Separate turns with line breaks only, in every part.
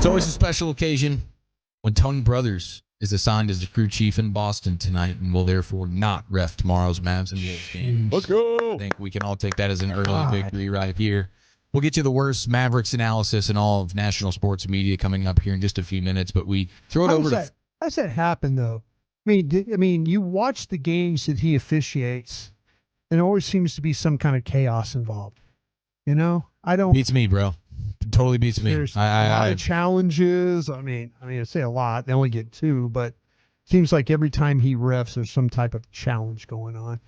always a special occasion when Tony Brothers is assigned as the crew chief in Boston tonight and will therefore not ref tomorrow's Mavs and Wolves game.
Let's go.
I think we can all take that as an early victory right here. We'll get you the worst Mavericks analysis in all of national sports media coming up here in just a few minutes, but we throw it over to...
How does that happen, though? I mean, you watch the games that he officiates, and there always seems to be some kind of chaos involved. You know?
Beats me, bro. Totally beats me.
There's a lot of challenges. I mean, I say a lot. They only get 2, but it seems like every time he refs, there's some type of challenge going on.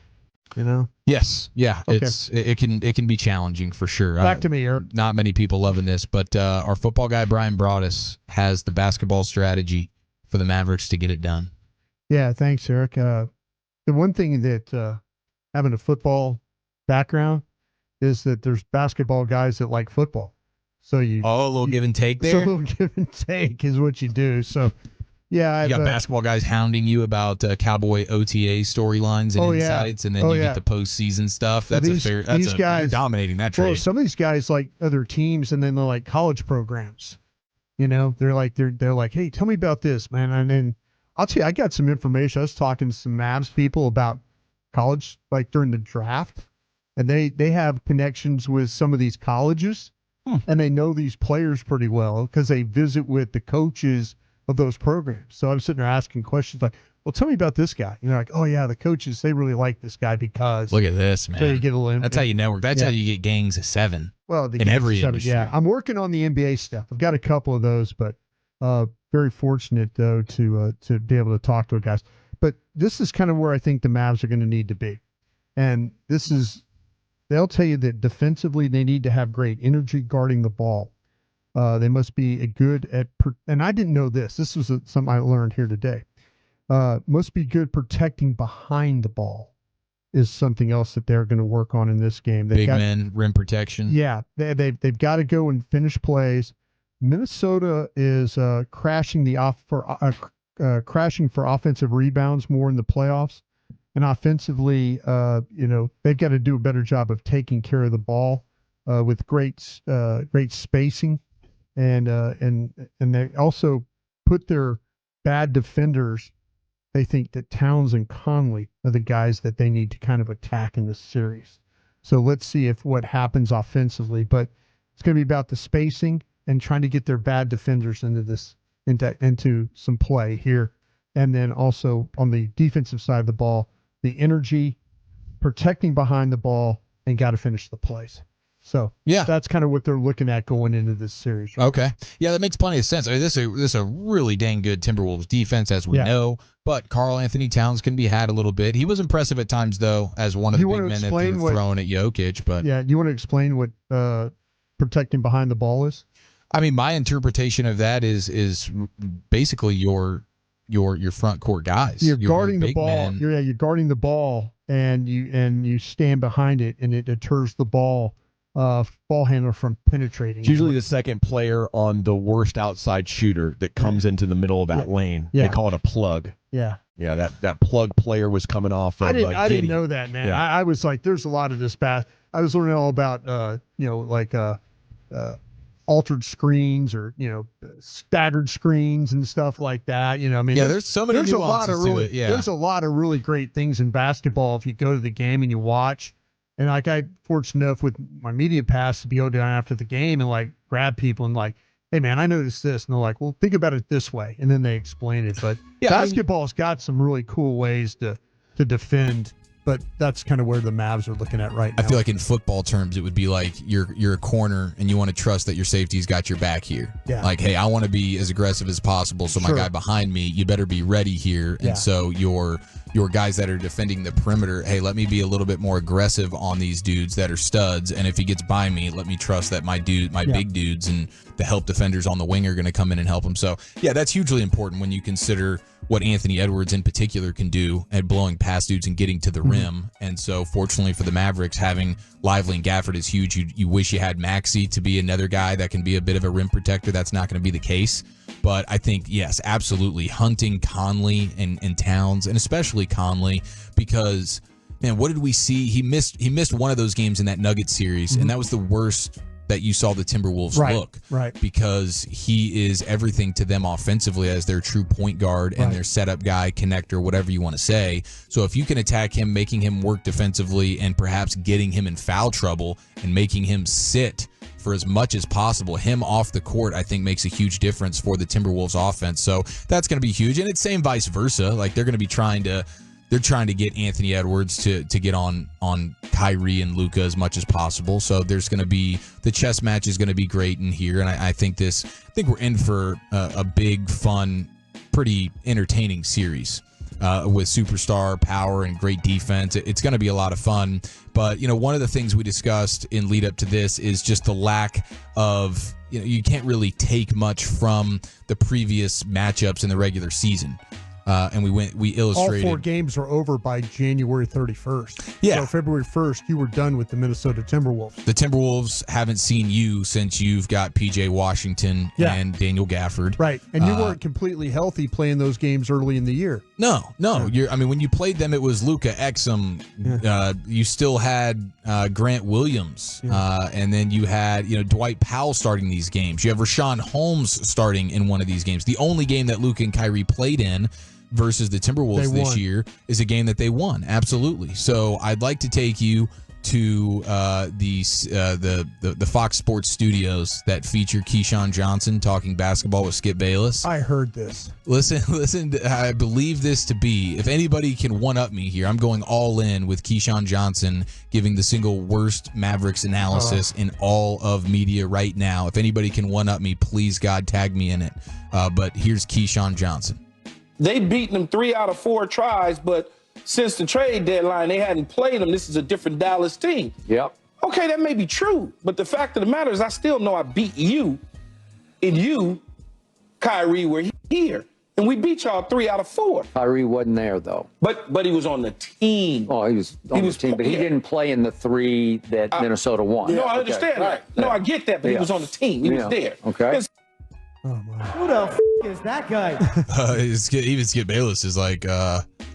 You know?
Yes. Yeah.
Okay.
It can be challenging for sure.
Back to me, Eric.
Not many people loving this, but our football guy Brian Broaddus has the basketball strategy for the Mavericks to get it done.
Yeah, thanks, Eric. The one thing that having a football background is that there's basketball guys that like football. So a
little give and take there.
So a little give and take is what you do. So yeah,
you got basketball guys hounding you about Cowboy OTA storylines and insights, and then you get the postseason stuff. That's these guys, you're dominating that trade.
Well, some of these guys like other teams, and then they're like college programs. You know, they're like, hey, tell me about this, man. And then I'll tell you, I got some information. I was talking to some Mavs people about college, like during the draft, and they have connections with some of these colleges. And they know these players pretty well because they visit with the coaches of those programs. So I'm sitting there asking questions like, well, tell me about this guy. You know, like, oh, yeah, the coaches, they really like this guy because.
Look at this, man.
So you get a little,
that's how you network. That's how you get gangs of 7.
Well,
in every industry.
Yeah, I'm working on the NBA stuff. I've got a couple of those, but very fortunate, though, to be able to talk to the guys. But this is kind of where I think the Mavs are going to need to be. And this is. They'll tell you that defensively they need to have great energy guarding the ball. They must be good at, and I didn't know this. This was something I learned here today. Must be good protecting behind the ball is something else that they're going to work on in this game.
Big men, rim protection.
Yeah, they've got to go and finish plays. Minnesota is crashing for offensive rebounds more in the playoffs. And offensively, they've got to do a better job of taking care of the ball with great spacing, and they also put their bad defenders. They think that Towns and Conley are the guys that they need to kind of attack in this series. So let's see what happens offensively, but it's going to be about the spacing and trying to get their bad defenders into some play here, and then also on the defensive side of the ball. The energy, protecting behind the ball, and got to finish the plays. So that's kind of what they're looking at going into this series. Right?
Okay. Yeah, that makes plenty of sense. I mean, this is a really dang good Timberwolves defense, as we know, but Karl-Anthony Towns can be had a little bit. He was impressive at times, though, as one of the big men that they're throwing at Jokic. But
do you want to explain what protecting behind the ball is?
I mean, my interpretation of that is basically your front court guys.
You're guarding the ball. You're guarding the ball, and you stand behind it, and it deters the ball handler from penetrating.
It's usually the second player on the worst outside shooter that comes into the middle of that lane. Yeah. They call it a plug.
Yeah.
Yeah, that plug player was coming off of
I didn't know that, man.
Yeah.
I was like, there's a lot of this I was learning all about altered screens or staggered screens and stuff like that.
There's so many nuances to it.
There's a lot of really great things in basketball if you go to the game and you watch. And like I'm fortunate enough with my media pass to be able to go down after the game and like grab people and like, hey man, I noticed this, and they're like, well, think about it this way, and then they explain it. But basketball's got some really cool ways to defend. But that's kind of where the Mavs are looking at right now.
I feel like in football terms, it would be like you're a corner and you want to trust that your safety's got your back here.
Yeah.
Like, hey, I want to be as aggressive as possible, so my guy behind me, you better be ready here. And so your guys that are defending the perimeter, hey, let me be a little bit more aggressive on these dudes that are studs. And if he gets by me, let me trust that my big dudes and the help defenders on the wing are going to come in and help him. So, yeah, that's hugely important when you consider what Anthony Edwards in particular can do at blowing past dudes and getting to the rim. And so, fortunately for the Mavericks, having Lively and Gafford is huge. You wish you had Maxey to be another guy that can be a bit of a rim protector. That's not going to be the case. But I think, yes, absolutely, hunting Conley and Towns, and especially Conley, because, man, what did we see? He missed one of those games in that Nuggets series, and that was the worst that you saw the Timberwolves look.
Right.
Because he is everything to them offensively as their true point guard and their setup guy, connector, whatever you want to say. So if you can attack him, making him work defensively and perhaps getting him in foul trouble and making him sit for as much as possible, him off the court, I think makes a huge difference for the Timberwolves offense. So that's going to be huge. And it's same vice versa. Like they're going to be trying to get Anthony Edwards to get on Kyrie and Luka as much as possible. So there's going to be, the chess match is going to be great in here. And I think we're in for a big, fun, pretty entertaining series. With superstar power and great defense. It's going to be a lot of fun. But, one of the things we discussed in lead up to this is just the lack of, you can't really take much from the previous matchups in the regular season. And we illustrated.
All 4 games are over by January 31st.
Yeah.
So February 1st, you were done with the Minnesota Timberwolves.
The Timberwolves haven't seen you since you've got P.J. Washington and Daniel Gafford.
Right. And you weren't completely healthy playing those games early in the year.
No. When you played them, it was Luka, Exum. Yeah. You still had Grant Williams. Yeah. And then you had, Dwight Powell starting these games. You have Rashawn Holmes starting in one of these games. The only game that Luka and Kyrie played in versus the Timberwolves this year is a game that they won. Absolutely. So I'd like to take you to the Fox Sports studios that feature Keyshawn Johnson talking basketball with Skip Bayless.
I heard this.
Listen. I believe this to be, if anybody can one-up me here, I'm going all in with Keyshawn Johnson giving the single worst Mavericks analysis in all of media right now. If anybody can one-up me, please, God, tag me in it. But here's Keyshawn Johnson.
They've beaten them 3 out of 4 tries, but since the trade deadline, they hadn't played them. This is a different Dallas team.
Yep.
Okay, that may be true, but the fact of the matter is I still know I beat you, and you, Kyrie, were here. And we beat y'all 3 out of 4.
Kyrie wasn't there, though.
But he was on the team.
Oh, he was on the team, but he didn't play in the 3 that Minnesota won.
No, I understand that. No, I get that, but he was on the team. He was there.
Okay.
Oh, my.
Who the is that guy?
Even Skip Bayless is like,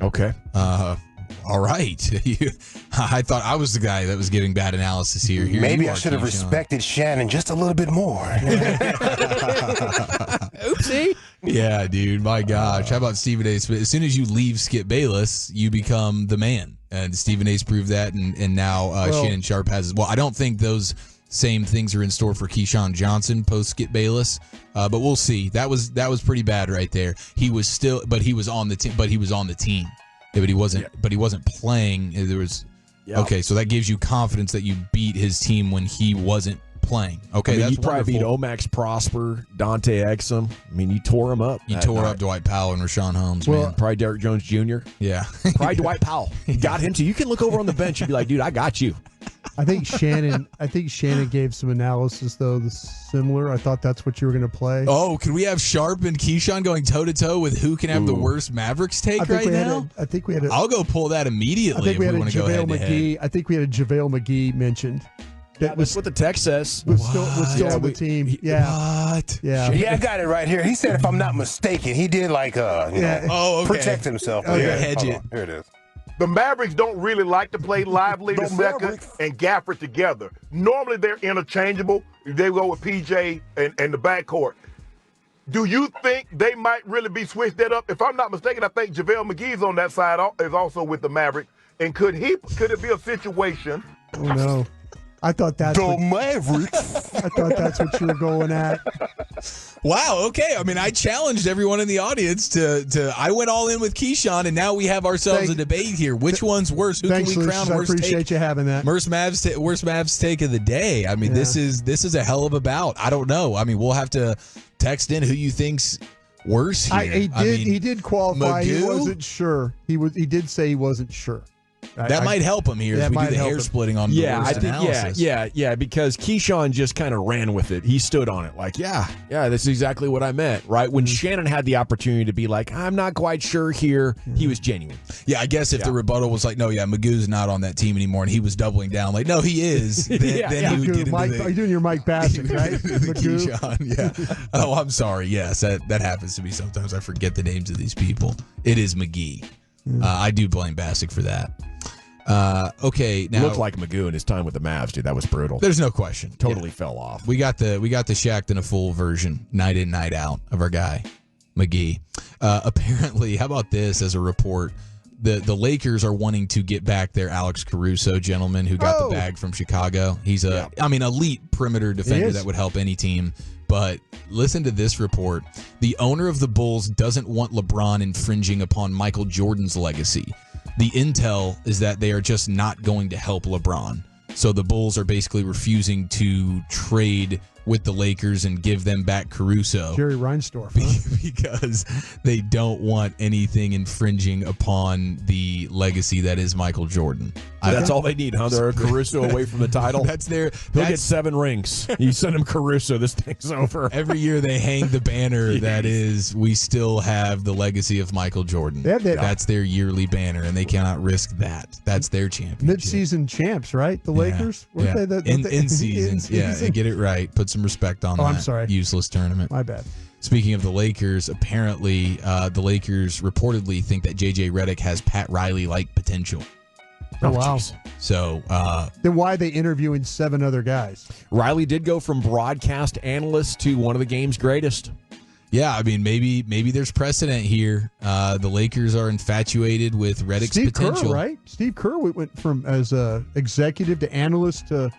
okay.
All right. I thought I was the guy that was giving bad analysis here.
Maybe I should have respected Shannon just a little bit more.
Oopsie. Yeah, dude. My gosh. How about Stephen A. Smith? As soon as you leave Skip Bayless, you become the man. And Stephen A's proved that, and now Shannon Sharp has as well. I don't think those same things are in store for Keyshawn Johnson post Skip Bayless, but we'll see. That was pretty bad right there. He was on the team. Yeah, but he wasn't. But he wasn't playing. There was. Yeah. Okay, so that gives you confidence that you beat his team when he wasn't playing. Okay, that's
you probably
wonderful.
beat Omax Prosper, Dante Exum. You tore him up.
You tore up Dwight Powell and Rashawn Holmes.
Well,
man.
Probably Derrick Jones Jr.
Yeah,
probably Dwight Powell. Got him too. You can look over on the bench and be like, dude, I got you.
I think Shannon gave some analysis though similar. I thought that's what you were going to play.
Oh, can we have Sharp and Keyshawn going toe to toe with who can have the worst Mavericks take right now?
I think we had.
I'll go pull that immediately.
I think we had
a
JaVale McGee. I think we had a JaVale McGee mentioned.
That's what the text says.
Was still on the team. Yeah.
What?
Yeah.
Yeah, I got it right here. He said, if I'm not mistaken, he did protect himself.
Okay.
Yeah,
Hedge it.
Here it is.
The Mavericks don't really like to play Lively the second and Gafford together. Normally they're interchangeable. They go with PJ and the backcourt. Do you think they might really be switched that up? If I'm not mistaken, I think JaVale McGee's on that side is also with the Mavericks. And could it be a situation?
Oh no. I thought that's
Mavericks.
I thought that's what you were going at.
Wow. Okay. I challenged everyone in the audience to. I went all in with Keyshawn, and now we have ourselves a debate here. Which one's worse? Who
Thanks,
can we crown
Lucius,
worst?
I appreciate you having that.
Worst Mavs take of the day. This is a hell of a bout. I don't know. We'll have to text in who you think's worse here.
He did qualify.
Magoo?
He wasn't sure. He did say he wasn't sure.
That might help him here as we do the hair splitting on the worst analysis.
Yeah, because Keyshawn just kind of ran with it. He stood on it like, yeah, that's exactly what I meant, right? When Shannon had the opportunity to be like, I'm not quite sure here, he was genuine.
Yeah, I guess if the rebuttal was like, no, Magoo's not on that team anymore, and he was doubling down like, no, he is, then he would get into
Are you doing your Mike Bassett, right?
Keyshawn, yeah. Oh, I'm sorry. Yes, that happens to me sometimes. I forget the names of these people. It is McGee. I do blame Bassick for that. Okay, now
looked like Magoo in his time with the Mavs, dude. That was brutal.
There's no question.
Totally fell off.
We got the Shaq'd in a full version, night in, night out, of our guy, McGee. Apparently, how about this as a report? The Lakers are wanting to get back their Alex Caruso gentleman who got the bag from Chicago. He's elite perimeter defender that would help any team. But listen to this report. The owner of the Bulls doesn't want LeBron infringing upon Michael Jordan's legacy. The intel is that they are just not going to help LeBron. So the Bulls are basically refusing to trade with the Lakers and give them back Caruso.
Jerry Reinsdorf, huh?
Because they don't want anything infringing upon the legacy that is Michael Jordan.
That's all they need, huh? They're Caruso away from the title.
He'll
get 7 rings. You send him Caruso, this thing's over.
Every year they hang the banner that is, we still have the legacy of Michael Jordan. That's their yearly banner, and they cannot risk that. That's their championship.
Mid-season champs, right? The Lakers?
Yeah. In season. Yeah, get it right. Put some respect on that.
I'm sorry.
Useless tournament.
My bad.
Speaking of the Lakers, apparently the Lakers reportedly think that J.J. Redick has Pat Riley-like potential.
Oh, wow.
So
then why are they interviewing 7 other guys?
Riley did go from broadcast analyst to one of the game's greatest.
Yeah, I mean, maybe there's precedent here. The Lakers are infatuated with Redick's potential.
Steve Kerr, right? Steve Kerr went from as a executive to analyst to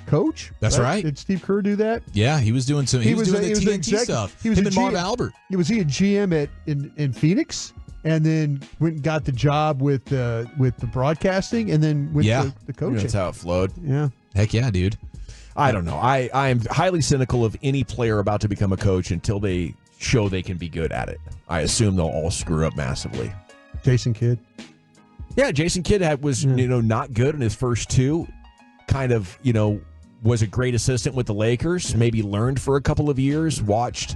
coach.
That's right.
Did Steve Kerr do that?
Yeah, he was doing some. He was doing the TNT stuff.
He was
him and Marv Albert.
Was he a GM in Phoenix? And then went and got the job with the broadcasting, and then went to the coaching.
That's how it flowed.
Yeah.
Heck yeah, dude.
I don't know. I am highly cynical of any player about to become a coach until they show they can be good at it. I assume they'll all screw up massively.
Jason Kidd.
Yeah, Jason Kidd was not good in his first 2. Kind of, was a great assistant with the Lakers. Maybe learned for a couple of years, watched.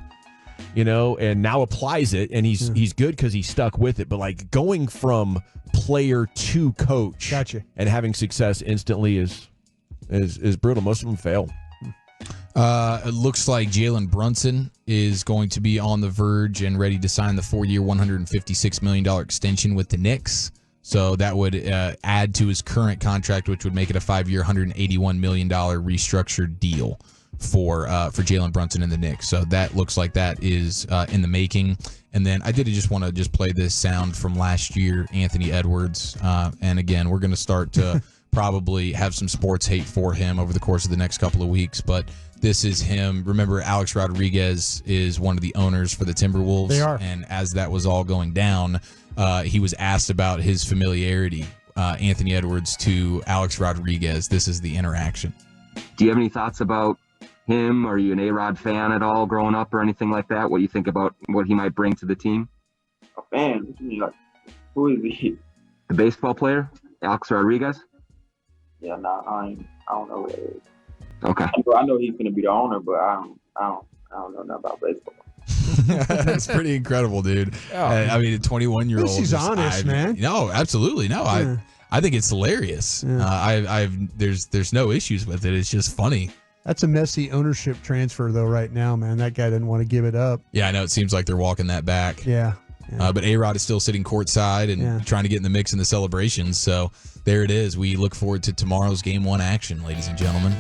And now applies it, and he's good because he stuck with it. But like going from player to coach, and having success instantly is brutal. Most of them fail.
It looks like Jalen Brunson is going to be on the verge and ready to sign the 4-year, $156 million extension with the Knicks. So that would add to his current contract, which would make it a 5-year, $181 million restructured deal for Jalen Brunson and the Knicks. So that looks like that is in the making. And then I did just want to just play this sound from last year, Anthony Edwards. And again, we're going to start to probably have some sports hate for him over the course of the next couple of weeks. But this is him. Remember, Alex Rodriguez is one of the owners for the Timberwolves.
They are.
And as that was all going down, he was asked about his familiarity, Anthony Edwards, to Alex Rodriguez. This is the interaction.
Do you have any thoughts about him? Are you an A-Rod fan at all growing up or anything like that? What do you think about what he might bring to the team?
A fan? What do you mean, like, who is he?
The baseball player, Alex Rodriguez?
Yeah, I don't know what it is.
Okay.
I know he's going to be the owner, but I don't know nothing about baseball.
That's pretty incredible, dude. I mean, a 21-year-old.
He's honest, man.
No, absolutely. No, I think it's hilarious.
Yeah.
There's no issues with it. It's just funny.
That's a messy ownership transfer, though, right now, man. That guy didn't want to give it up.
Yeah, I know. It seems like they're walking that back.
Yeah.
But A-Rod is still sitting courtside and trying to get in the mix in the celebrations. So there it is. We look forward to tomorrow's Game 1 action, ladies and gentlemen.